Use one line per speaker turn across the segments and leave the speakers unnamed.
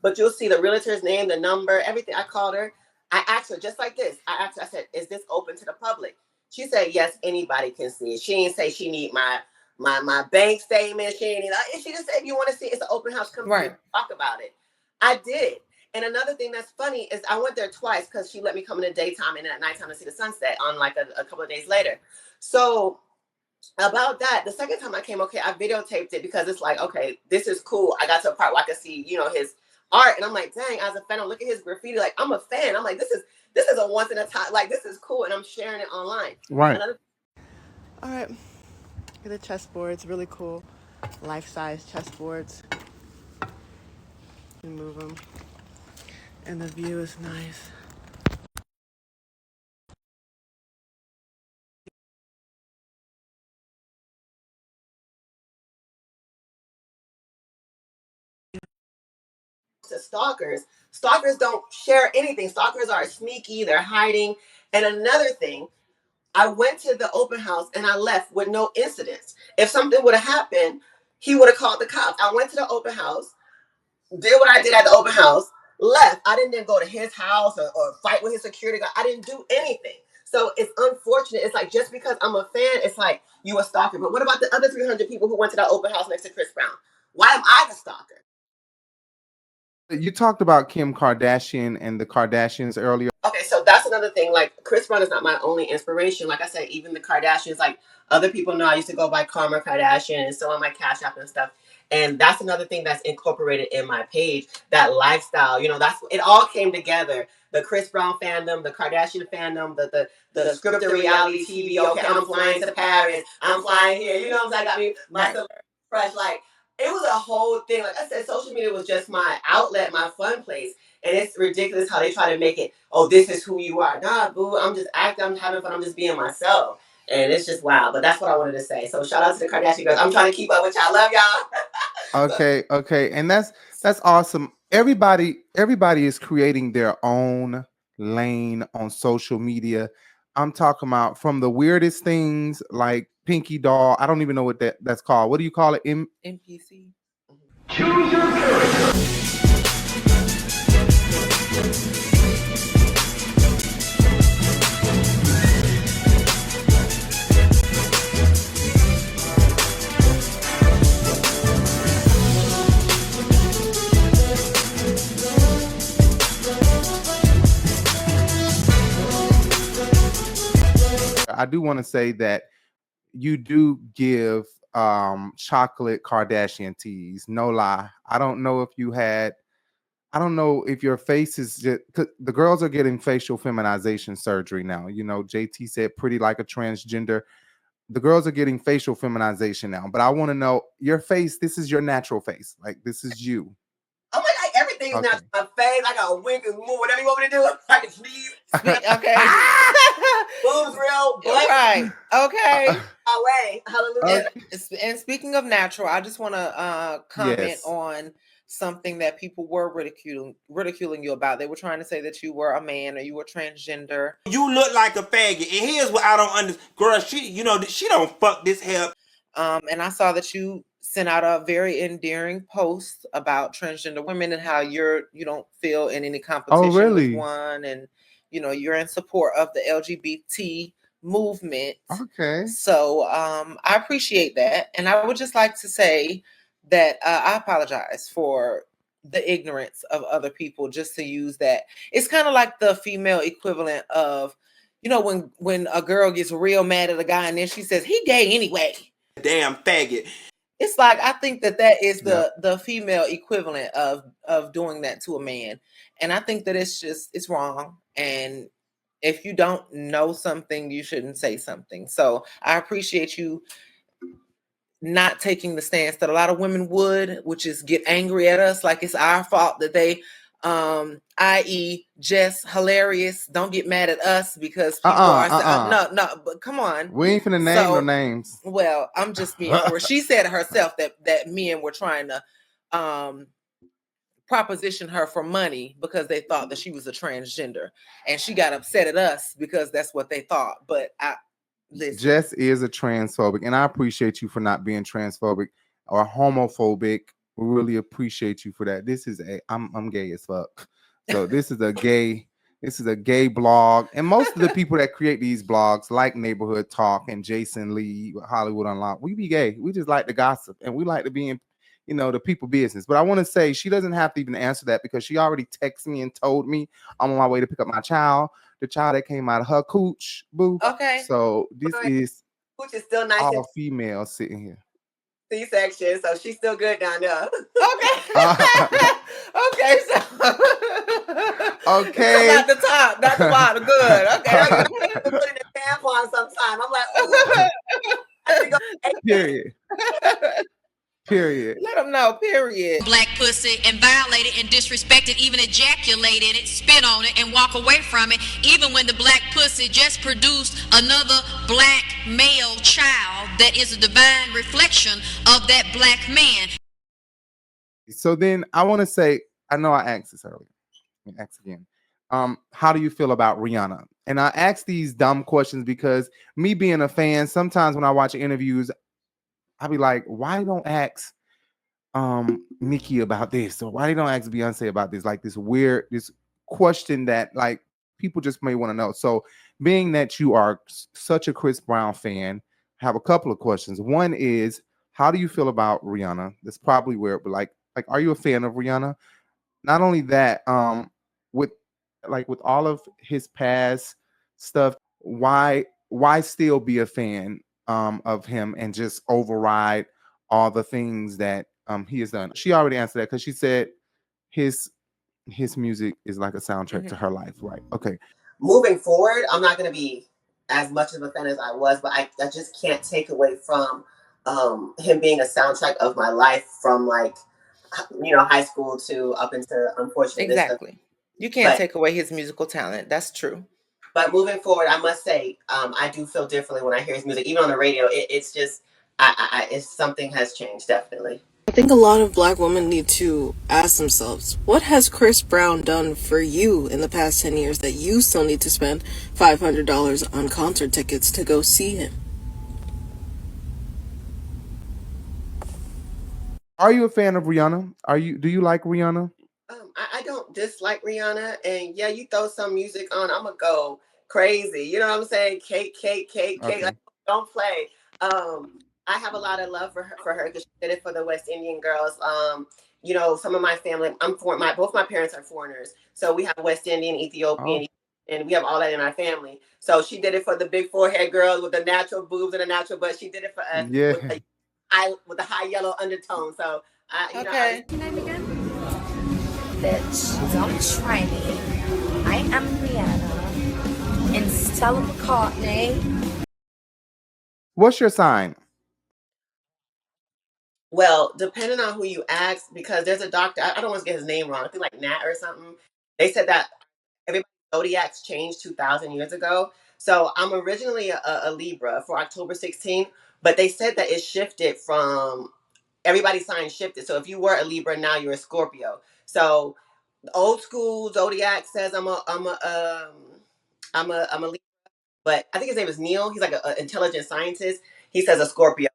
but you'll see the realtor's name, the number, everything. I called her. I asked her just like this. I asked her, I said, is this open to the public? She said, yes, anybody can see it. She didn't say she need my bank statement. She didn't need, she just said, if you want to see it, it's an open house. Come
right.
talk about it. I did. And another thing that's funny is I went there twice because she let me come in the daytime and then at nighttime to see the sunset on like a couple of days later. So about that, the second time I came, okay, I videotaped it because it's like, okay, this is cool. I got to a part where I could see, his art. And I'm like, dang, as a fan, I look at his graffiti, like I'm a fan. I'm like, this is a once in a time, like this is cool. And I'm sharing it online.
Right.
All right. Look at the chessboards, really cool. Life-size chessboards. You move them. And the view is nice.
To stalkers don't share anything. Stalkers are sneaky, they're hiding. And another thing, I went to the open house and I left with no incidents. If something would have happened, he would have called the cops. I went to the open house, did what I did at the open house, left. I didn't then go to his house or fight with his security guard. I didn't do anything. So it's unfortunate. It's like, just because I'm a fan, it's like you a stalker. But what about the other 300 people who went to that open house next to Chris Brown? Why am I the stalker?
You talked about Kim Kardashian and the Kardashians earlier.
Okay, so that's another thing. Like, Chris Brown is not my only inspiration. Like I said, even the Kardashians, like other people know I used to go by Karma Kardashian and so on my Cash App and stuff. And that's another thing that's incorporated in my page, that lifestyle. That's it all came together. The Chris Brown fandom, the Kardashian fandom, the scripted reality TV. Okay, I'm flying to Paris. I'm flying here. You know what I'm saying? I mean, myself fresh. Like, it was a whole thing. Like I said, social media was just my outlet, my fun place. And it's ridiculous how they try to make it, oh, this is who you are. Nah, boo, I'm just acting, I'm having fun, I'm just being myself. And it's just wild. But that's what I wanted to say. So shout out to the Kardashian girls. I'm trying to keep up with y'all. Love y'all.
Okay. And that's awesome. Everybody is creating their own lane on social media. I'm talking about from the weirdest things like Pinky Doll. I don't even know what that's called. What do you call it?
NPC.
Choose your character.
I do want to say that you do give chocolate Kardashian teas. No lie. I don't know if your face is just, the girls are getting facial feminization surgery now. JT said pretty like a transgender. The girls are getting facial feminization now. But I want to know your face. This is your natural face. Like, this is you.
Oh my God, everything's not my face. I got a wink and move, whatever you want me to do. I can sneeze.
Okay.
Boobs real.
Right. Okay.
Away. Hallelujah.
And speaking of natural, I just want to comment on something that people were ridiculing you about. They were trying to say that you were a man or you were transgender.
You look like a faggot. And here's what I don't understand. Girl, she don't fuck this hell.
And I saw that you sent out a very endearing post about transgender women and how you don't feel in any competition with one, and you're in support of the LGBT movement.
Okay.
So I appreciate that, and I would just like to say that I apologize for the ignorance of other people just to use that. It's kind of like the female equivalent of, when a girl gets real mad at a guy and then she says he gay anyway.
Damn faggot.
It's like, I think that is the female equivalent of doing that to a man. And I think that it's wrong. And if you don't know something, you shouldn't say something. So I appreciate you not taking the stance that a lot of women would, which is get angry at us like it's our fault that they, i.e. Jess Hilarious, don't get mad at us because people are no, but come on.
We ain't finna name no names.
Well, I'm just being she said herself that men were trying to proposition her for money because they thought that she was a transgender, and she got upset at us because that's what they thought. But listen.
Jess is a transphobic, and I appreciate you for not being transphobic or homophobic We really appreciate you for that. This is I'm gay as fuck. So this is a gay blog. And most of the people that create these blogs, like Neighborhood Talk and Jason Lee with Hollywood Unlocked, we be gay. We just like to gossip and we like to be in, the people business. But I want to say she doesn't have to even answer that because she already texted me and told me I'm on my way to pick up my child, the child that came out of her cooch, boo.
Okay.
So this is
Cooch is still nice
all
and
female sitting here.
C-section, so she's still good down there.
Okay. Okay, so
okay.
Come at the top, not the bottom. Good. Okay.
Put in a tampon sometime. I'm like, oh, I have to go.
Period. Period.
Let them know. Period.
Black pussy and violate it and disrespect it, even ejaculate in it, spit on it, and walk away from it, even when the black pussy just produced another black male child that is a divine reflection of that black man.
So then I want to say, I know I asked this earlier. Let me ask again. How do you feel about Rihanna? And I ask these dumb questions because me being a fan, sometimes when I watch interviews, I'll be like, why don't ask Nicki about this? Or why don't ask Beyonce about this? Like this question that like people just may want to know. So being that you are such a Chris Brown fan, I have a couple of questions. One is, how do you feel about Rihanna? That's probably weird, but like, are you a fan of Rihanna? Not only that, with all of his past stuff, why still be a fan of him and just override all the things that he has done? She already answered that because she said his music is like a soundtrack to her life, right? Okay.
Moving forward, I'm not going to be as much of a fan as I was, but I just can't take away from him being a soundtrack of my life from like, high school to up into, unfortunately.
Exactly. You can't take away his musical talent. That's true.
But moving forward, I must say, I do feel differently when I hear his music, even on the radio. It's just, it's something has changed, definitely.
I think a lot of black women need to ask themselves, what has Chris Brown done for you in the past 10 years that you still need to spend $500 on concert tickets to go see him?
Are you a fan of Rihanna? Do you like Rihanna?
I don't dislike Rihanna, and yeah, you throw some music on, I'm gonna go crazy. You know what I'm saying? Cake. Okay. Like, don't play. I have a lot of love for her because she did it for the West Indian girls. Some of my family, both my parents are foreigners, so we have West Indian, Ethiopian, and we have all that in our family. So she did it for the big forehead girls with the natural boobs and the natural butt. She did it for us with the high yellow undertone. So
Your name again? Bitch, don't try me. I am Rihanna and Stella McCartney.
What's your sign?
Well, depending on who you ask, because there's a doctor, I don't want to get his name wrong, I think like Nat or something. They said that everybody's zodiacs changed 2,000 years ago. So I'm originally a Libra for October 16th, but they said that it shifted from, everybody's sign shifted. So if you were a Libra, now you're a Scorpio. So the old school zodiac says I'm a Libra, but I think his name is Neil. He's like an intelligent scientist. He says a Scorpio.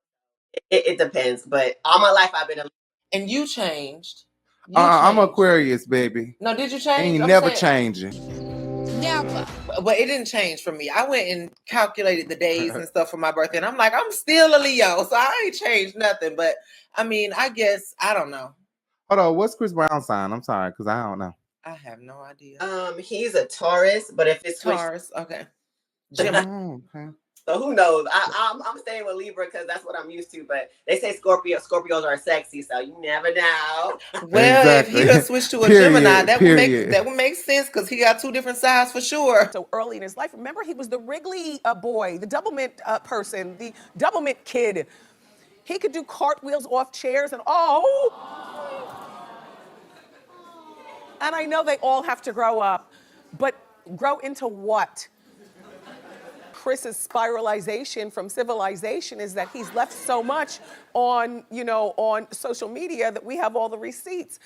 It depends, but all my life I've been a Libra.
And you changed.
I'm Aquarius, baby.
No, did you change?
Ain't never changing.
Never. But it didn't change for me. I went and calculated the days and stuff for my birthday, and I'm like, I'm still a Leo, so I ain't changed nothing. But I mean, I guess I don't know.
Hold on, what's Chris Brown's sign? I'm sorry, because I don't know.
I have no idea.
He's a Taurus, but if it's
Taurus, okay.
Okay.
So who knows? I'm staying with Libra because that's what I'm used to. But they say Scorpios are sexy, so you never know.
Well,
Exactly.
if he would switch to a Gemini, that would make sense because he got two different sides for sure.
So early in his life, remember he was the Wrigley boy, the double mint person, the double mint kid. He could do cartwheels off chairs and And I know they all have to grow up, but grow into what? Chris's spiralization from civilization is that he's left so much on social media that we have all the receipts.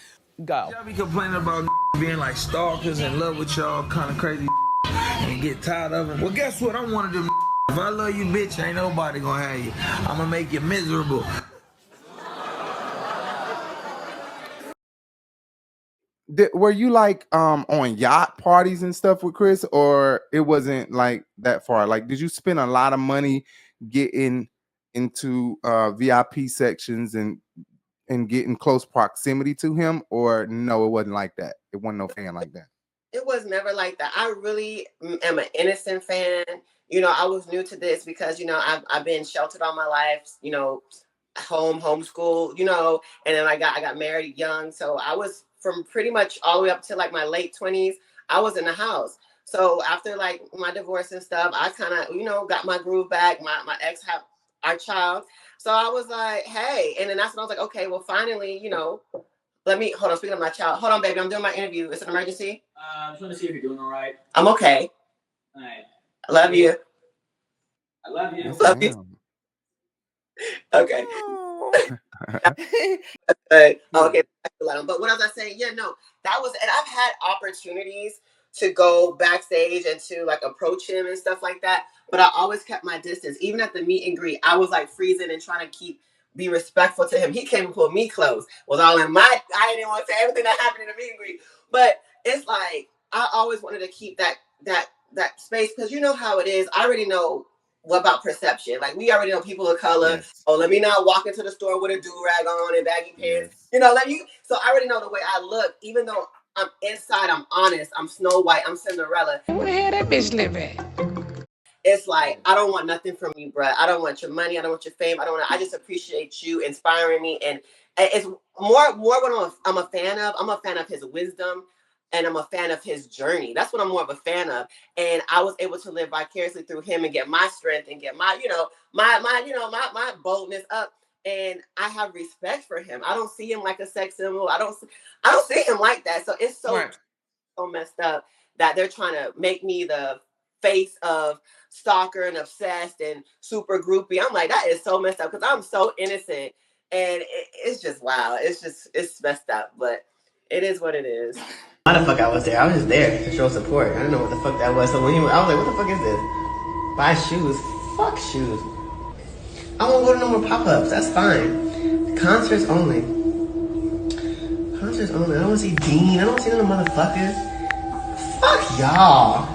Go.
Y'all be complaining about being like stalkers in love with y'all kind of crazy and get tired of them. Well, guess what? I'm one of them. If I love you, bitch, ain't nobody gonna have you. I'm gonna make you miserable.
were you like on yacht parties and stuff with Chris, or it wasn't like that far? Like, did you spend a lot of money getting into VIP sections and get in close proximity to him, or no, it wasn't like that? It wasn't no fan like that.
It was never like that. I really am an innocent fan. You know, I was new to this because, you know, I've been sheltered all my life, you know, homeschool, you know, and then I got married young. So I was from pretty much all the way up to like my late 20s, I was in the house. So after like my divorce and stuff, I kind of, you know, got my groove back. My ex had our child. So I was like, hey, and then that's when I was like, okay, well, finally, you know, let me hold on. Speaking of my child, hold on, baby. I'm doing my interview. It's an emergency.
I just want to see if you're doing all right.
I'm okay.
All right.
I love you.
I love you.
Yes,
Love you.
ma'am.
Okay. Okay. But what was I saying? Yeah, no, that was, and I've had opportunities to go backstage and to like approach him and stuff like that. But I always kept my distance. Even at the meet and greet, I was like freezing and trying to be respectful to him. He came and pulled me close. Was all in my, I didn't want to say everything that happened in the meet and greet. But it's like I always wanted to keep that space, because you know how it is. I already know what about perception. Like, we already know people of color.
Yes.
Oh, let me not walk into the store with a do-rag on and baggy pants.
Yes.
You know, so I already know the way I look, even though I'm inside, I'm honest, I'm Snow White, I'm Cinderella.
Where the hell that bitch live at?
It's like, I don't want nothing from you, bro. I don't want your money. I don't want your fame. I just appreciate you inspiring me. And it's more what I'm a fan of. I'm a fan of his wisdom, and I'm a fan of his journey. That's what I'm more of a fan of. And I was able to live vicariously through him and get my strength and get my, my boldness up. And I have respect for him. I don't see him like a sex symbol. I don't see him like that. So it's so messed up that they're trying to make me the face of stalker and obsessed and super groupie. I'm like, that is so messed up, because I'm so innocent, and it's just wow. It's messed up, but it is what it is. Why the fuck I was there? I was just there to show support. I didn't know what the fuck that was. So when I was like, what the fuck is this? Buy shoes? Fuck shoes. I won't go to no more pop-ups. That's fine. Concerts only. Concerts only. I don't want to see Dean. I don't want to see no motherfuckers. Fuck y'all.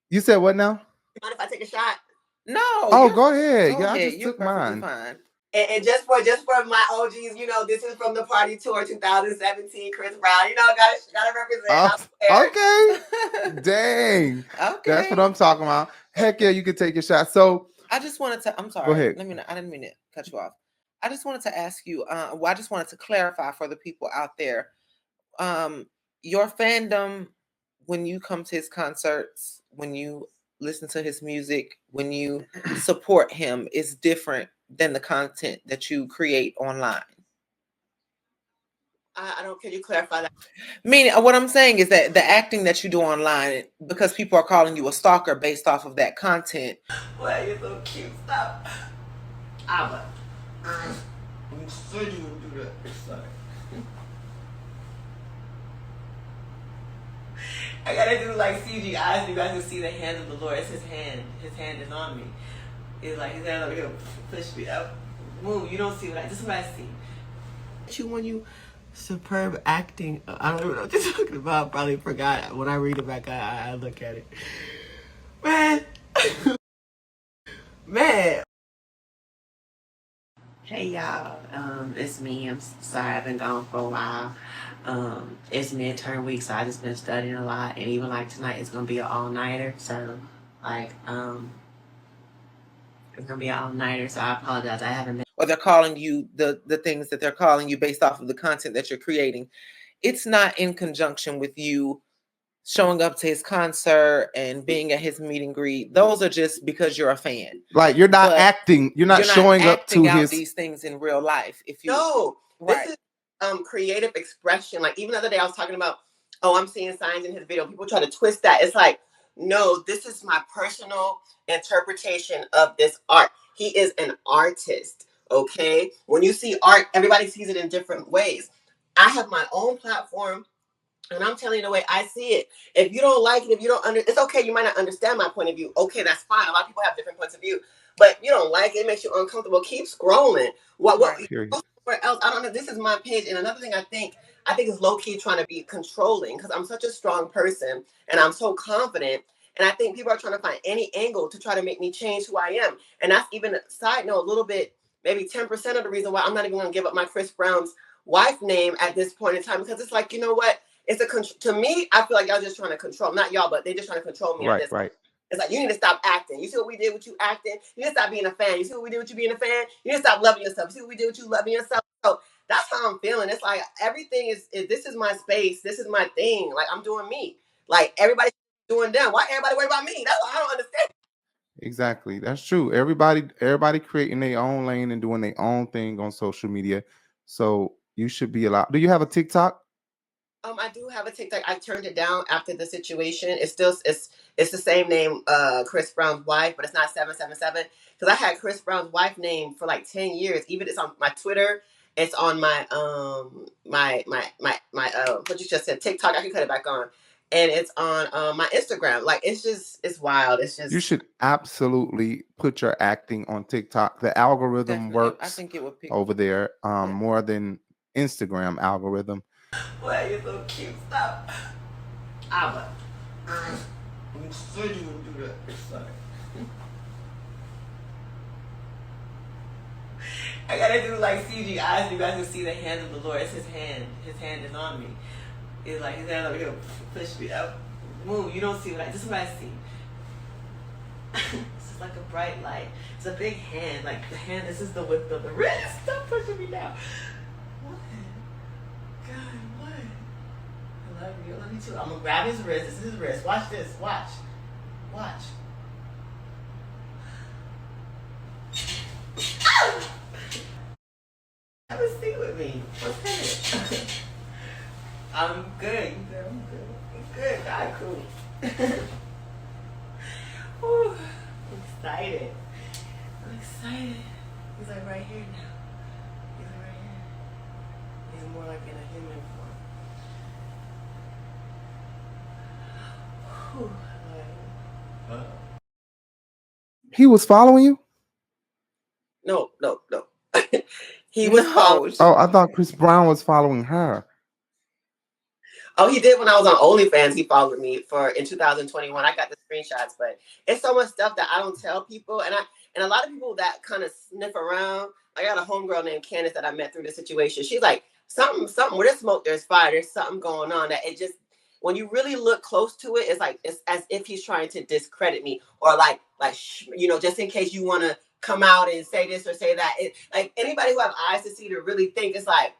You said what now?
Mind if I take a shot?
No.
Oh, go ahead. Yeah, I just
You're
took mine.
fine.
And just for my OGs, you know, this is from the Party Tour 2017, Chris Brown. You know, gotta represent.
Okay. Dang.
Okay.
That's what I'm talking about. Heck yeah, you could take a shot. So
I just wanted to, I'm sorry.
Go ahead.
I didn't mean to cut you off. I just wanted to ask you, I just wanted to clarify for the people out there, your fandom, when you come to his concerts, when you listen to his music, when you support him, is different than the content that you create online.
I don't, can you clarify that?
Meaning, what I'm saying is that the acting that you do online, because people are calling you a stalker based off of that content.
Well, you're so cute. Stop. Abba. You said you would do that. Sorry. I gotta do like CGI so you guys can see the hand of the Lord. It's his hand. His hand is on me. It's like his hand over here push me up. Move. You don't see what this is what I see. When you superb acting. I don't even know what you're talking about. Probably forgot. When I read it back, I look at it. Man. Man. Hey y'all, it's me. I'm sorry I've been gone for a while. It's midterm week, so I just been studying a lot, and even like tonight it's gonna be an all-nighter. So like it's gonna be an all-nighter. So I apologize. I haven't been.
Or they're calling you the things that they're calling you based off of the content that you're creating. It's not in conjunction with you showing up to his concert and being at his meet and greet. Those are just because you're a fan.
Like, you're not acting. You're not showing up to
out
his
these things in real life. If you
this is creative expression. Like, even the other day I was talking about, I'm seeing signs in his video. People try to twist that. It's like, no, this is my personal interpretation of this art. He is an artist. Okay. When you see art, everybody sees it in different ways. I have my own platform, and I'm telling you the way I see it. If you don't like it, if you don't it's okay. You might not understand my point of view. Okay, that's fine. A lot of people have different points of view, but if you don't like it, it makes you uncomfortable. Keep scrolling. What somewhere else? I don't know. This is my page. And another thing I think I think it's low key trying to be controlling because I'm such a strong person and I'm so confident. And I think people are trying to find any angle to try to make me change who I am. And that's even a side note, a little bit, maybe 10% of the reason why I'm not even going to give up my Chris Brown's wife name at this point in time, because it's like, you know what? It's to me, I feel like y'all just trying to control, not y'all, but they just trying to control me at this.
Right.
It's like, you need to stop acting. You see what we did with you acting? You need to stop being a fan. You see what we did with you being a fan? You need to stop loving yourself. You see what we did with you loving yourself? So that's how I'm feeling. It's like everything is this is my space. This is my thing. Like I'm doing me. Like everybody's doing them. Why everybody worry about me? That's what I don't understand.
Exactly. That's true. Everybody creating their own lane and doing their own thing on social media. So you should be allowed. Do you have a TikTok?
I do have a TikTok. I turned it down after the situation. It's the same name, Chris Brown's wife, but it's not 777. Because I had Chris Brown's wife name for like 10 years. Even it's on my Twitter. It's on my what you just said, TikTok. I can cut it back on. And it's on my Instagram. Like it's wild. It's just
You should absolutely put your acting on TikTok. The algorithm
Definitely.
works
I think it would pick
over there more than Instagram algorithm.
Well, you're so cute. Stop. Abba. You said you wouldn't do that. Sorry. I gotta do like CGI so you guys can see the hand of the Lord. It's his hand. His hand is on me. It's like his hand over here push me up. Move. You don't see this is what I see. This is like a bright light. It's a big hand. Like the hand, this is the width of the wrist. Stop pushing me down. What? God, what? I love you. I love you too. I'm gonna grab his wrist. This is his wrist. Watch this. Watch. Have a seat with me. What's that? I'm good. You good? I'm good. I'm good. God, cool. Ooh, I'm excited. He's like right here now. He's like right here. He's more like in a human form. Whew.
He was following you?
No. He was following.
Oh, I thought Chris Brown was following her.
Oh, he did when I was on OnlyFans. He followed me in 2021. I got the screenshots, but it's so much stuff that I don't tell people, and a lot of people that kind of sniff around. I got a homegirl named Candace that I met through the situation. She's like, something where there's smoke, there's fire. There's something going on that it just, when you really look close to it, it's as if he's trying to discredit me, or like just in case you want to come out and say this or say that. Like anybody who have eyes to see to really think, it's like,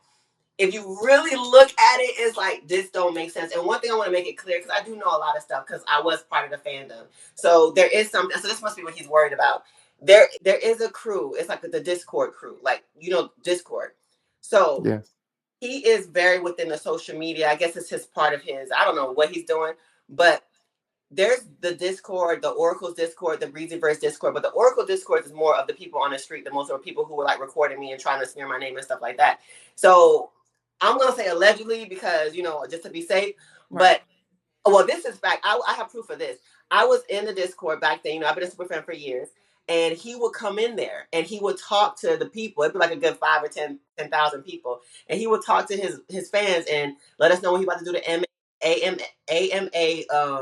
if you really look at it, it's like, this don't make sense. And one thing I want to make it clear, because I do know a lot of stuff, because I was part of the fandom. So there is something. So this must be what he's worried about. There is a crew. It's like the Discord crew, like, Discord. So
yes.
He is very within the social media. I guess it's his part of his. I don't know what he's doing, but there's the Discord, the Oracle's Discord, the Breezyverse Discord, but the Oracle Discord is more of the people on the street, the most of the people who were like recording me and trying to smear my name and stuff like that. So I'm going to say allegedly because, just to be safe. Right. But, well, this is fact. I have proof of this. I was in the Discord back then. I've been a super fan for years. And he would come in there and he would talk to the people. It'd be like a good 5 or 10,000 people. And he would talk to his fans and let us know when he about to do the AMA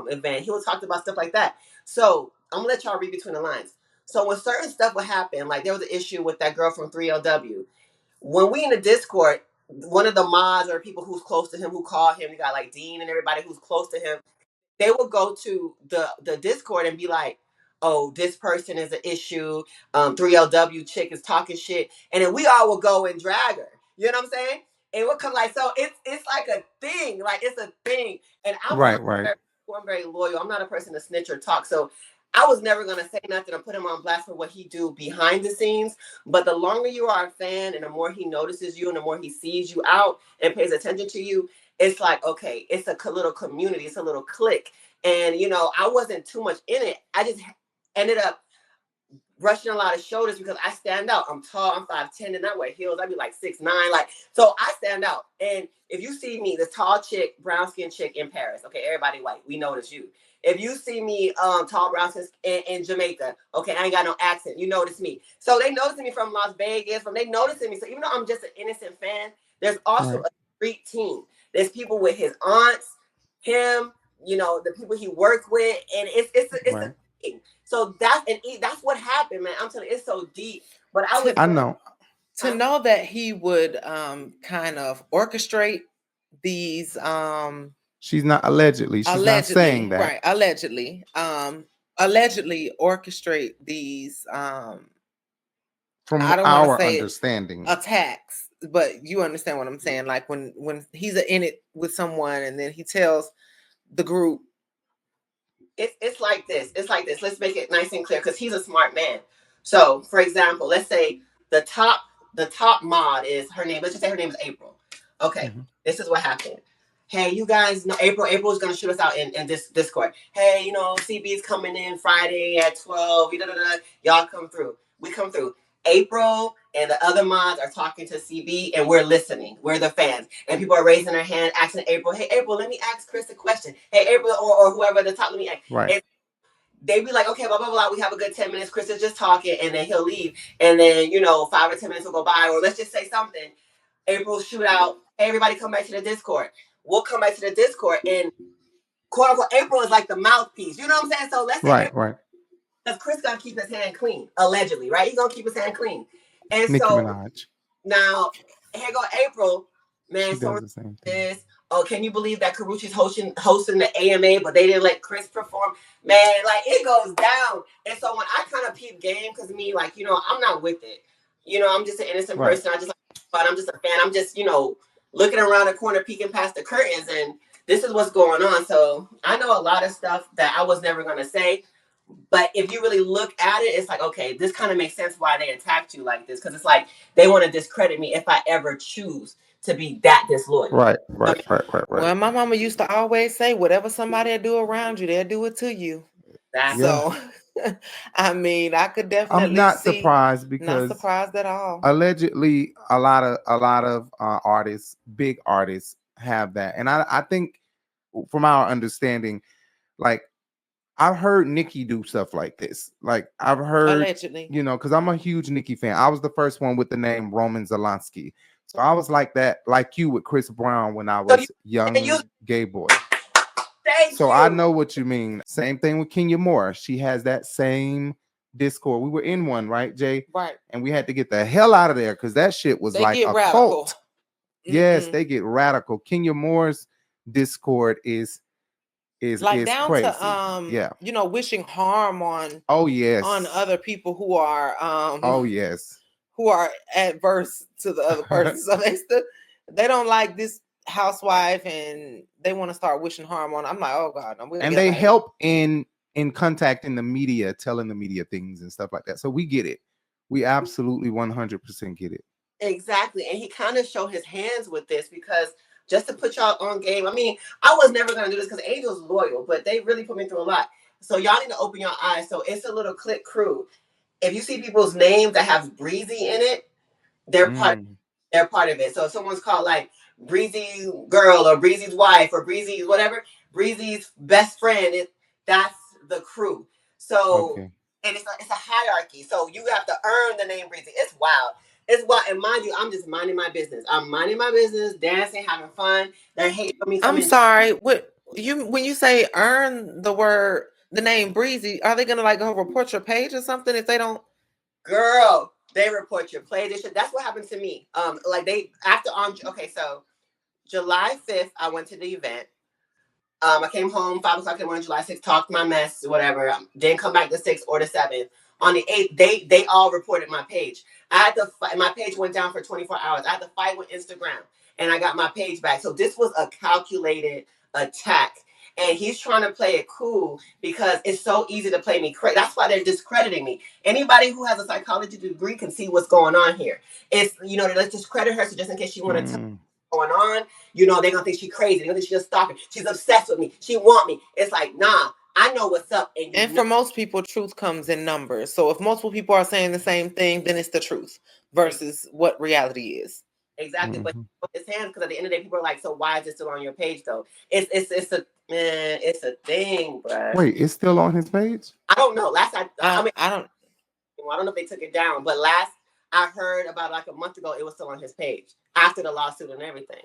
event. He would talk about stuff like that. So I'm going to let y'all read between the lines. So when certain stuff would happen, like there was an issue with that girl from 3LW. When we in the Discord, one of the mods or people who's close to him who call him, you got like Dean and everybody who's close to him, they would go to the Discord and be like, oh, this person is an issue. 3LW chick is talking shit. And then we all will go and drag her. You know what I'm saying? And we'll come like, so it's like a thing. Like it's a thing. And I'm very loyal. I'm not a person to snitch or talk. So I was never going to say nothing or put him on blast for what he do behind the scenes. But the longer you are a fan and the more he notices you and the more he sees you out and pays attention to you, it's like, okay, it's a little community. It's a little clique. And, I wasn't too much in it. I just ended up brushing a lot of shoulders because I stand out. I'm tall. I'm 5'10", and I wear heels. I'd be like 6'9". So I stand out. And if you see me, the tall chick, brown skin chick in Paris, okay, everybody white, we notice you. If you see me, tall brown skin in Jamaica, okay, I ain't got no accent, you notice me. So they noticing me from Las Vegas, they noticing me. So even though I'm just an innocent fan, there's also a street team. There's people with his aunts, him, you know, the people he worked with, and it's a thing. So that's what happened, man. I'm telling you, it's so deep. But
I know.
To know that he would kind of orchestrate these
she's not allegedly. She's not saying that.
Right, allegedly. Allegedly orchestrate these
from
I don't
our understanding
attacks, but you understand what I'm saying. Like when he's in it with someone and then he tells the group.
It's like this. It's like this. Let's make it nice and clear because he's a smart man. So, for example, let's say the top mod is her name. Let's just say her name is April. Okay, this is what happened. Hey, you guys know April is going to shoot us out in this Discord. Hey, you know, CB's coming in Friday at 12. Y'all come through. We come through. April and the other mods are talking to CB and we're listening. We're the fans. And people are raising their hand, asking April, hey, April, let me ask Chris a question. Hey, April, or whoever at the top, let me ask.
Right.
And they be like, okay, blah, blah, blah. We have a good 10 minutes. Chris is just talking and then he'll leave. And then, you know, 5 or 10 minutes will go by. Or let's just say something. April shoot out. Hey, everybody come back to the Discord. We'll come back to the Discord. And quote unquote, April is like the mouthpiece. You know what I'm saying? So let's say
right.
Because Chris gonna keep his hand clean, allegedly, right? He's gonna keep his hand clean. And
Nicki
so
Minaj.
Now, here go April. Man,
she does the same
thing. Oh, can you believe that Karuchi's hosting the AMA, but they didn't let Chris perform? Man, like it goes down. And so when I kind of peep game, because me, like, you know, I'm not with it. You know, I'm just an innocent person. I just but I'm just a fan. I'm just, you know, looking around the corner, peeking past the curtains, and this is what's going on. So I know a lot of stuff that I was never gonna say. But if you really look at it, it's like, okay, this kind of makes sense why they attacked you like this. Because it's like they want to discredit me if I ever choose to be that disloyal.
Right.
Well, my mama used to always say, whatever somebody do around you, they'll do it to you. So, I mean, I could definitely
I'm not surprised because
not surprised at all.
Allegedly, a lot of artists, big artists, have that, and I think from our understanding, like, I've heard Nicki do stuff like this. Like I've heard,
allegedly,
you know, because I'm a huge Nicki fan. I was the first one with the name Roman Zelensky. So I was like that, like you with Chris Brown when I was young gay boy. So I know what you mean. Same thing with Kenya Moore. She has that same Discord. We were in one, right, Jay?
Right.
And we had to get the hell out of there because that shit was like a cult. Yes, they get radical. Kenya Moore's Discord is
like down
crazy.
To you know, wishing harm on on other people who are who are adverse to the other person. So they don't like this housewife and they want to start wishing harm on. I'm like, oh God,
and they help in contacting the media, telling the media things and stuff like that. So we get it. We absolutely 100% get it.
Exactly. And he kind of showed his hands with this because just to put y'all on game. I mean, I was never going to do this because Angel's loyal, but they really put me through a lot. So y'all need to open your eyes. So it's a little click crew. If you see people's names that have Breezy in it, they're part of it. So if someone's called like Breezy girl or Breezy's wife or Breezy whatever, Breezy's best friend, that's the crew. So and it's a hierarchy. So you have to earn the name Breezy. It's wild. It's what, and mind you, I'm just minding my business. I'm minding my business, dancing, having fun. They're hating on me.
I'm sorry. What when you say earn the name Breezy, are they gonna like go report your page or something if they don't?
Girl, they report your play. That's what happened to me. Like they after on. Okay, so July 5th, I went to the event. I came home 5 o'clock in the morning, July 6th, talked my mess, whatever. Didn't come back the 6th or the 7th. On the 8th, they all reported my page. I had to fight. My page went down for 24 hours. I had to fight with Instagram, and I got my page back. So this was a calculated attack, and he's trying to play it cool because it's so easy to play me crazy. That's why they're discrediting me. Anybody who has a psychology degree can see what's going on here. It's, you know, let's discredit her so just in case she want to tell going on, you know, they're gonna think she's crazy. They're gonna think she's just stalking. She's obsessed with me. She want me. It's like, nah, I know what's up.
And for most people, truth comes in numbers. So if multiple people are saying the same thing, then it's the truth versus what reality is.
Exactly. But it's hands because at the end of the day, people are like, so why is it still on your page though? It's a thing, bro.
Wait, it's still on his page?
I don't know. I don't know if they took it down, but last I heard about like a month ago, it was still on his page after the lawsuit and everything.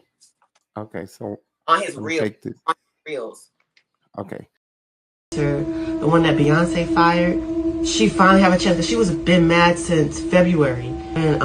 Okay, so
on his
let me
reels.
take this.
On his reels.
Okay.
The one that Beyonce fired, she finally have a chance because she was been mad since February. And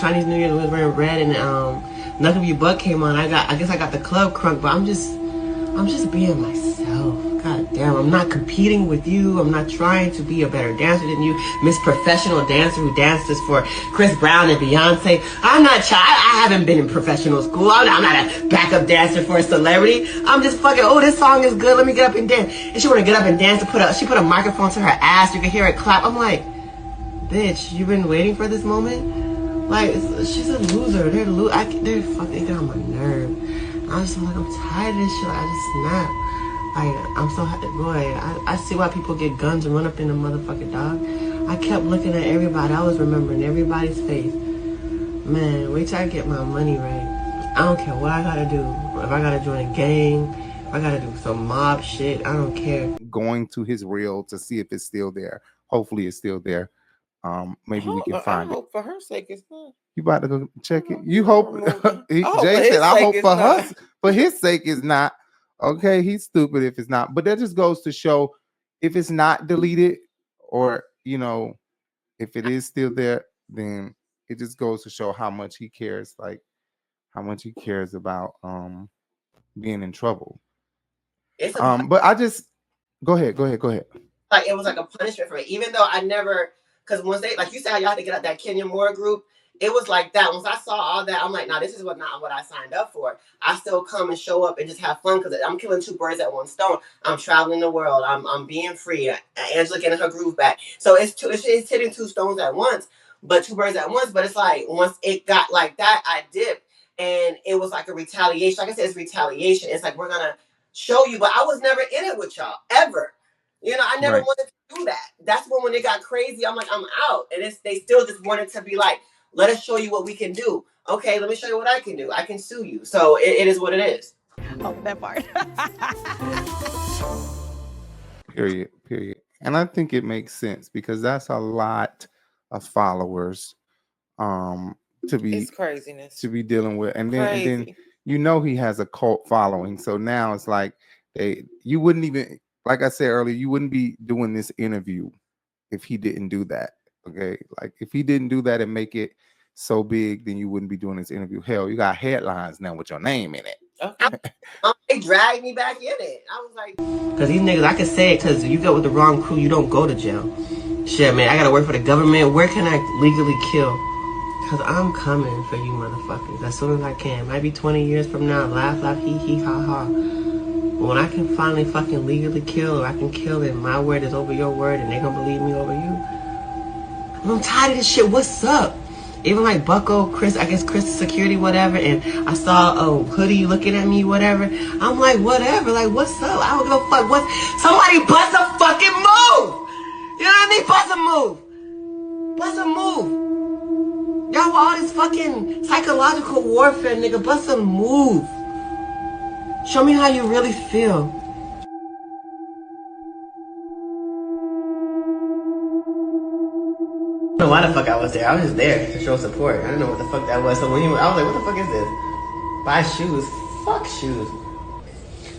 Chinese New Year was wearing red, and Nothing You But came on. I guess I got the club crunk, but I'm just being myself. God damn, I'm not competing with you. I'm not trying to be a better dancer than you. Miss Professional Dancer who dances for Chris Brown and Beyonce. I'm not I haven't been in professional school. I'm not a backup dancer for a celebrity. I'm just fucking, oh, this song is good. Let me get up and dance. And she want to get up and dance and she put a microphone to her ass. You can hear it clap. I'm like, bitch, you've been waiting for this moment? Like, she's a loser. They're fucking get on my nerve. I'm just like, I'm tired of this shit. I just snap. Like, I'm so happy. Boy, I see why people get guns and run up in the motherfucking dog. I kept looking at everybody. I was remembering everybody's face. Man, wait till I get my money right. I don't care what I gotta do. If I gotta join a gang, if I gotta do some mob shit, I don't care.
Going to his reel to see if it's still there. Hopefully it's still there. Maybe we can find
I hope for her sake it's not.
You about to go check it? You hope?
Oh,
Jay said, "I hope for
not.
her, for his sake, it's not." Okay, he's stupid if it's not. But that just goes to show, if it's not deleted, or if it is still there, then it just goes to show how much he cares. Like how much he cares about being in trouble. But I just go ahead.
Like it was like a punishment for me, even though I never. Because once they, like you said, how y'all had to get out that Kenya Moore group, it was like that. Once I saw all that, I'm like, nah, this is not what I signed up for. I still come and show up and just have fun because I'm killing two birds at one stone. I'm traveling the world. I'm being free. Angela getting her groove back. So it's hitting two stones at once, but two birds at once. But it's like once it got like that, I dipped, and it was like a retaliation. Like I said, it's retaliation. It's like we're gonna show you, but I was never in it with y'all ever. I never wanted to do that. That's when it got crazy, I'm like, I'm out. And they still just wanted to be like, let us show you what we can do. Okay, let me show you what I can do. I can sue you. So it is what it is.
Oh, that part.
Period. And I think it makes sense because that's a lot of followers to be
it's craziness
to be dealing with. And then he has a cult following. So now it's like you wouldn't even, like I said earlier, you wouldn't be doing this interview if he didn't do that. Okay. Like if he didn't do that and make it so big, then you wouldn't be doing this interview. Hell, you got headlines now with your name in it.
Okay.
They dragged me back in it. I was like, because these niggas, I can say it because you go with the wrong crew, you don't go to jail. Shit, man, I gotta work for the government. Where can I legally kill? Because I'm coming for you motherfuckers as soon as I can. Might be 20 years from now. Laugh, hee, ha, ha. When I can finally fucking legally kill, or I can kill and my word is over your word and they gonna believe me over you. I'm tired of this shit. What's up? Even like Bucko, Chris, I guess Chris security, whatever, and I saw Hoodie looking at me, whatever. I'm like, whatever, like, what's up? I don't give a fuck. Somebody bust a fucking move! You know what I mean? Bust a move. Y'all with all this fucking psychological warfare, nigga. Bust a move. Show me how you really feel. I don't know why the fuck I was there. I was just there to show support. I don't know what the fuck that was. So when I was like, what the fuck is this? Buy shoes. Fuck shoes.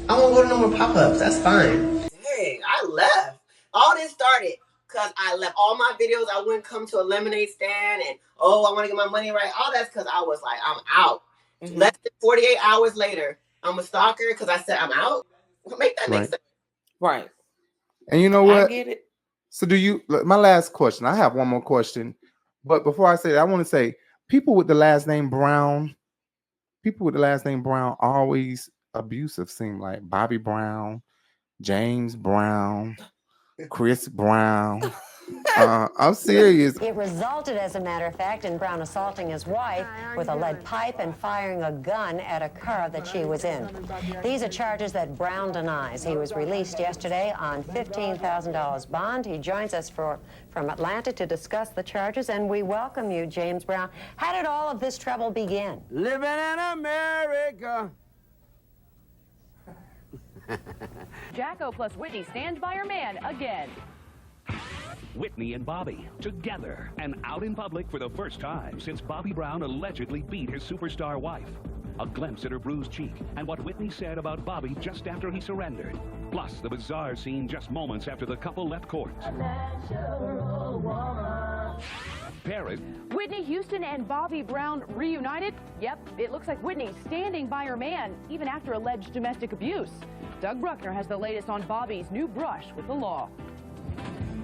I won't go to no more pop-ups. That's fine. Dang, I left. All this started because I left all my videos. I wouldn't come to a lemonade stand and, I want to get my money right. All that's because I was like, I'm out. Mm-hmm. Less than 48 hours later, I'm a stalker because I said I'm out. Make that make sense.
Right.
And you know what?
I get it.
So my last question, I have one more question, but before I say that, I want to say people with the last name Brown always abusive, seem like Bobby Brown, James Brown, Chris Brown. I'm serious.
It resulted, as a matter of fact, in Brown assaulting his wife with a lead pipe and firing a gun at a car that she was in. These are charges that Brown denies. He was released yesterday on $15,000 bond. He joins us from Atlanta to discuss the charges, and we welcome you, James Brown. How did all of this trouble begin?
Living in America.
Jacko plus Whitney stands by her man again.
Whitney and Bobby, together and out in public for the first time since Bobby Brown allegedly beat his superstar wife. a glimpse at her bruised cheek, and what Whitney said about Bobby just after he surrendered. Plus, the bizarre scene just moments after the couple left court. Paris.
Whitney Houston and Bobby Brown reunited? Yep, it looks like Whitney's standing by her man, even after alleged domestic abuse. Doug Bruckner has the latest on Bobby's new brush with the law.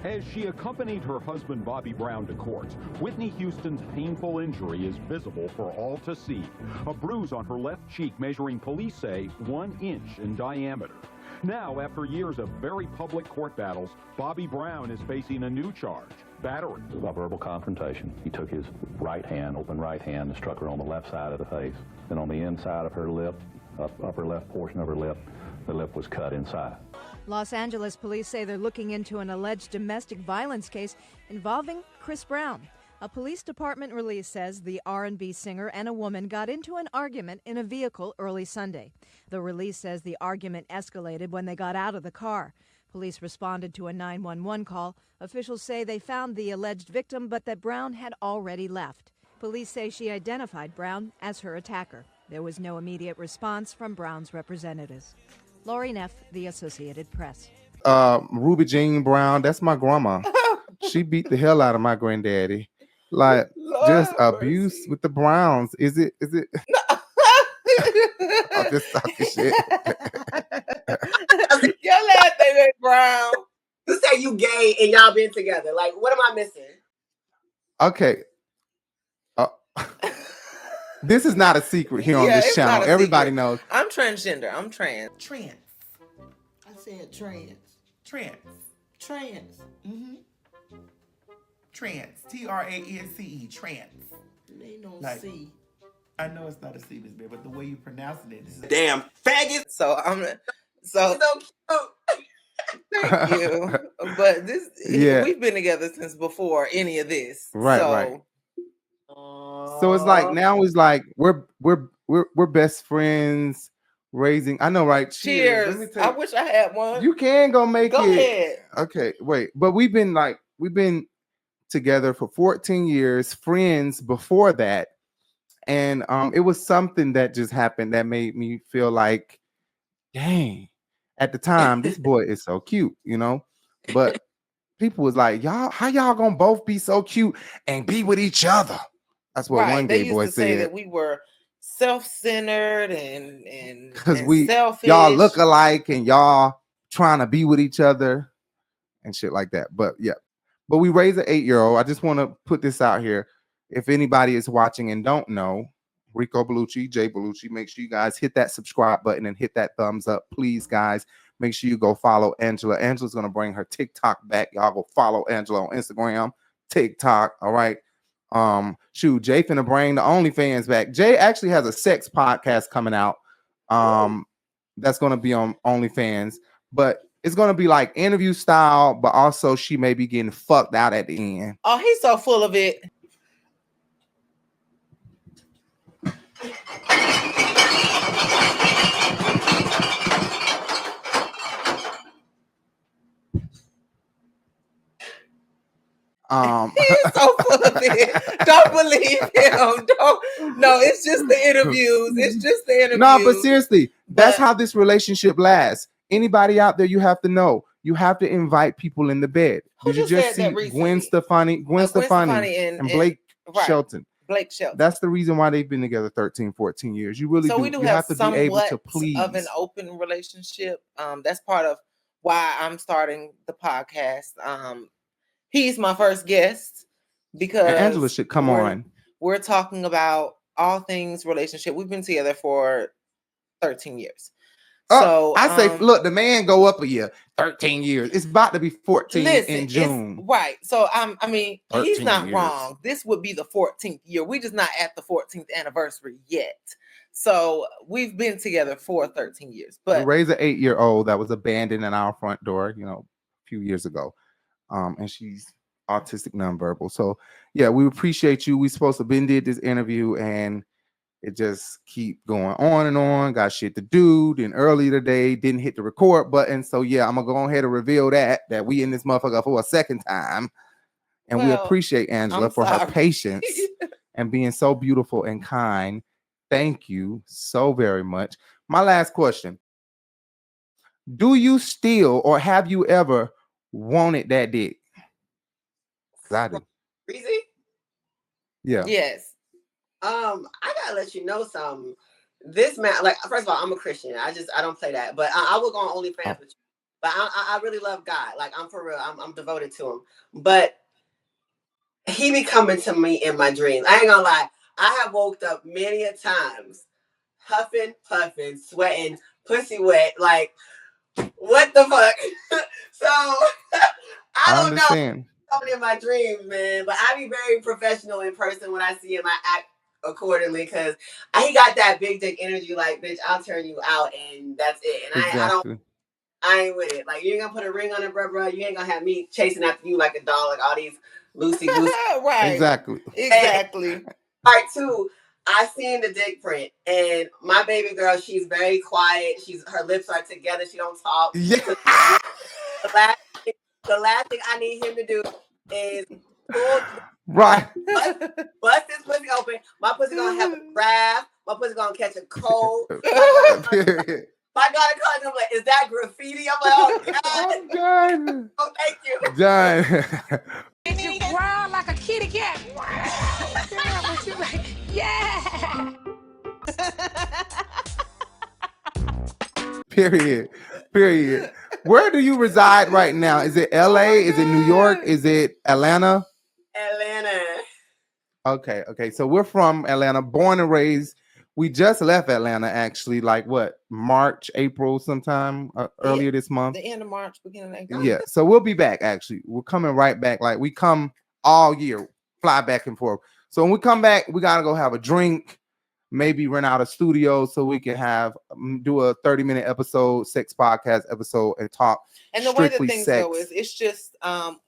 As she accompanied her husband Bobby Brown to court, Whitney Houston's painful injury is visible for all to see. A bruise on her left cheek measuring, police say, 1 inch in diameter. Now, after years of very public court battles, Bobby Brown is facing a new charge, battery.
It was a verbal confrontation. He took his right hand, open right hand, and struck her on the left side of the face. Then on the inside of her lip, upper left portion of her lip, the lip was cut inside.
Los Angeles police say they're looking into an alleged domestic violence case involving Chris Brown. A police department release says the R&B singer and a woman got into an argument in a vehicle early Sunday. The release says the argument escalated when they got out of the car. Police responded to a 911 call. Officials say they found the alleged victim, but that Brown had already left. Police say she identified Brown as her attacker. There was no immediate response from Brown's representatives. Lori Neff, The Associated Press.
Ruby Jean Brown, that's my grandma. She beat the hell out of my granddaddy. Like, just abuse with the Browns. Is it? I'm just talking shit.
Y'all laugh at that Brown.
You say you gay and y'all been together. Like, what am I missing?
Okay. This is not a secret here on this channel. Everybody knows.
I'm transgender. I'm trans.
Trans. I said trans. Trans. Trans. Mm-hmm. Trans. Trance. Trans. They don't see. I know it's not a C, Miss Bear, but the way you pronounce it is
damn faggot.
So so cute. Thank you. But this, we've been together since before any of this.
Right,
so.
right. So it's like now it's like we're best friends raising. I know, right?
Cheers.
Let me tell you,
I wish I had one.
You can go make it.
Go ahead.
Okay, wait. But we've been together for 14 years, friends before that. And it was something that just happened that made me feel like, dang, at the time, this boy is so cute, you know? But people was like, y'all, how y'all gonna both be so cute and be with each other? That's what one gay boy said.
Say that we were self-centered and
because
selfish.
Y'all look alike and y'all trying to be with each other and shit like that. But yeah, but we raised an 8-year-old. I just want to put this out here. If anybody is watching and don't know, Rico Bellucci, Jay Bellucci, make sure you guys hit that subscribe button and hit that thumbs up, please, guys. Make sure you go follow Angela. Angela's gonna bring her TikTok back. Y'all go follow Angela on Instagram, TikTok. All right. Shoot, Jay finna bring the OnlyFans back. Jay actually has a sex podcast coming out. That's gonna be on OnlyFans, but it's gonna be like interview style, but also she may be getting fucked out at the end.
Oh, he's so full of it. He's so full of it. Don't believe him. No, it's just the interviews. It's just the interviews.
No, but seriously, that's how this relationship lasts. Anybody out there, you have to know. You have to invite people in the bed. Did you just see Gwen Stefani and Blake Shelton?
Blake Shelton.
That's the reason why they've been together 13, 14 years. You really
we do
you have to be able to please.
Of an open relationship. That's part of why I'm starting the podcast. He's my first guest because
and Angela should come on.
We're talking about all things relationship. We've been together for 13 years. So
I say, look, the man go up a year, 13 years. It's about to be 14 in June.
Right. So I mean, he's not
years.
wrong. This would be the 14th year. We're just not at the 14th anniversary yet. So we've been together for 13 years. But
we raised an 8-year-old that was abandoned in our front door, a few years ago. And she's autistic nonverbal. So yeah, we appreciate you. We supposed to been did this interview and it just keep going on and on. Got shit to do. Then earlier today, didn't hit the record button. So yeah, I'm gonna go ahead and reveal that we in this motherfucker for a second time. And we appreciate Angela for her patience and being so beautiful and kind. Thank you so very much. My last question. Do you still or have you ever wanted that dick? 'Cause I do.
Breezy?
Yeah.
Yes.
I gotta let you know something. This man, like, first of all, I'm a Christian. I don't play that, but I will go on OnlyFans with you. But I really love God. Like, I'm for real. I'm devoted to him. But he be coming to me in my dreams. I ain't gonna lie. I have woke up many a times, huffing, puffing, sweating, pussy wet. Like, what the fuck? So I don't
understand.
know. Coming in my dreams, man. But I be very professional in person when I see him. I act accordingly because he got that big dick energy. Like, bitch, I'll turn you out, and that's it. And
Exactly.
I ain't with it. Like, you ain't gonna put a ring on it, bro. You ain't gonna have me chasing after you like a dog, like all these loosey goosey.
Right.
Exactly.
Exactly.
Part two, I seen the dick print, and my baby girl, she's very quiet. Her lips are together. She don't talk.
Yeah.
The last thing I need him to do is pull,
right,
bust his pussy open. My pussy gonna have a draft. My pussy gonna catch a cold. My God, I'm like, is that graffiti? I'm like, oh God.
Done.
Oh, thank you.
Done.
Did you growl like a kitty cat? Yeah.
Period. Where do you reside right now? Is it LA? Is it New York? Is it Atlanta?
Atlanta.
Okay. So we're from Atlanta, born and raised. We just left Atlanta, actually, like what, March, April, sometime earlier this month.
The end of March, beginning of April.
Yeah. So we'll be back. Actually, we're coming right back. Like, we come all year, fly back and forth. So when we come back, we gotta go have a drink. Maybe rent out a studio so we can do a 30-minute episode, sex podcast episode, and talk.
And the way that things go is, it's just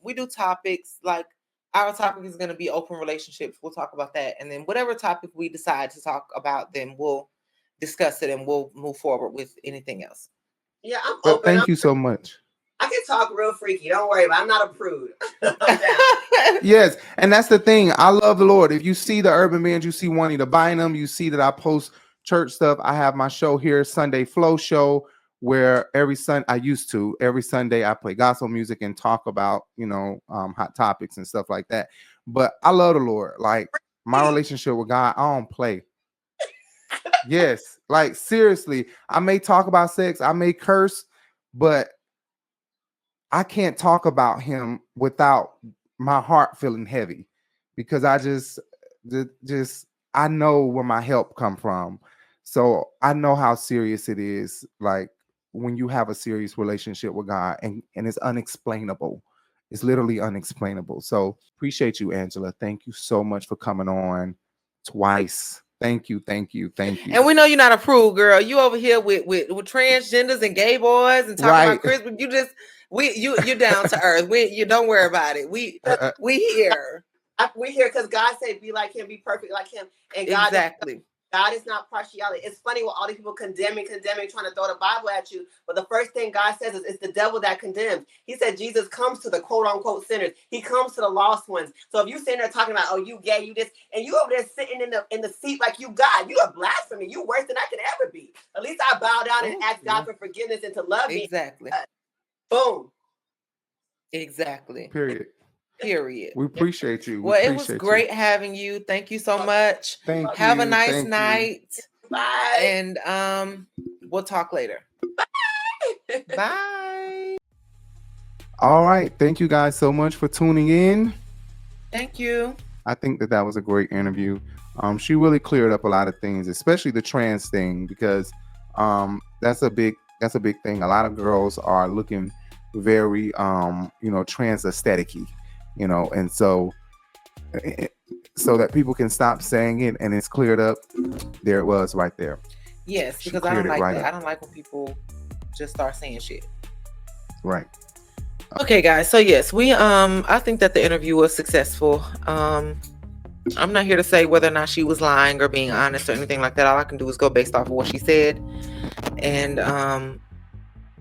we do topics. Like, our topic is going to be open relationships. We'll talk about that, and then whatever topic we decide to talk about, then we'll discuss it and we'll move forward with anything else.
Yeah, I'm
but
open.
Thank you so much.
I can talk real freaky. Don't worry about it. I'm not a prude.
Yes, and that's the thing. I love the Lord. If you see the Urban Binge, you see Wendy the Bynum, you see that I post church stuff. I have my show here, Sunday Flow Show, where every Sunday I play gospel music and talk about, hot topics and stuff like that. But I love the Lord. Like, my relationship with God, I don't play. Yes, like, seriously, I may talk about sex, I may curse, but I can't talk about him without my heart feeling heavy, because I I know where my help come from. So I know how serious it is. Like, when you have a serious relationship with God, and it's unexplainable. It's literally unexplainable. So appreciate you, Angela. Thank you so much for coming on twice. Thank you.
And we know you're not a prude, girl. You over here with transgenders and gay boys and talking about Chris, but you're down to earth. You don't worry about it. We here.
We here because God said, "Be like Him, be perfect like Him," and God
exactly.
God is not partiality. It's funny with all these people condemning, trying to throw the Bible at you. But the first thing God says is, it's the devil that condemns. He said Jesus comes to the quote unquote sinners. He comes to the lost ones. So if you sitting there talking about, oh, you gay, you this, and you over there sitting in the seat like you God, you are blasphemy. You worse than I could ever be. At least I bow down and ask God for forgiveness and to love me.
Exactly.
Boom.
Exactly.
Period.
We
appreciate you.
Well, it was great having you. Thank you so much. Have a nice night.
Bye.
And we'll talk later.
Bye.
Bye.
All right. Thank you guys so much for tuning in.
Thank you.
I think that was a great interview. She really cleared up a lot of things, especially the trans thing, because that's a big thing. A lot of girls are looking very trans aesthetic-y. And so that people can stop saying it and it's cleared up. There it was right there.
Yes, because I don't like that. I don't like when people just start saying shit.
Right.
Okay, guys. So yes, I think that the interview was successful. I'm not here to say whether or not she was lying or being honest or anything like that. All I can do is go based off of what she said. And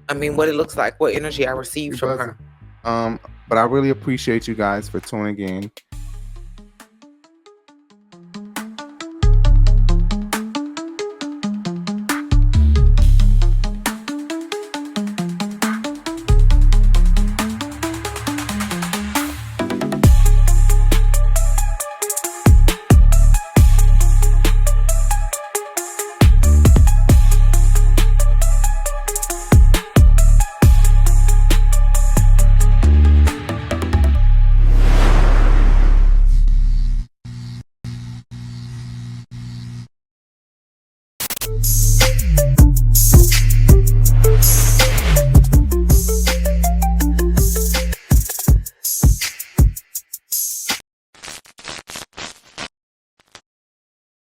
what it looks like, what energy I received from her.
But I really appreciate you guys for tuning in.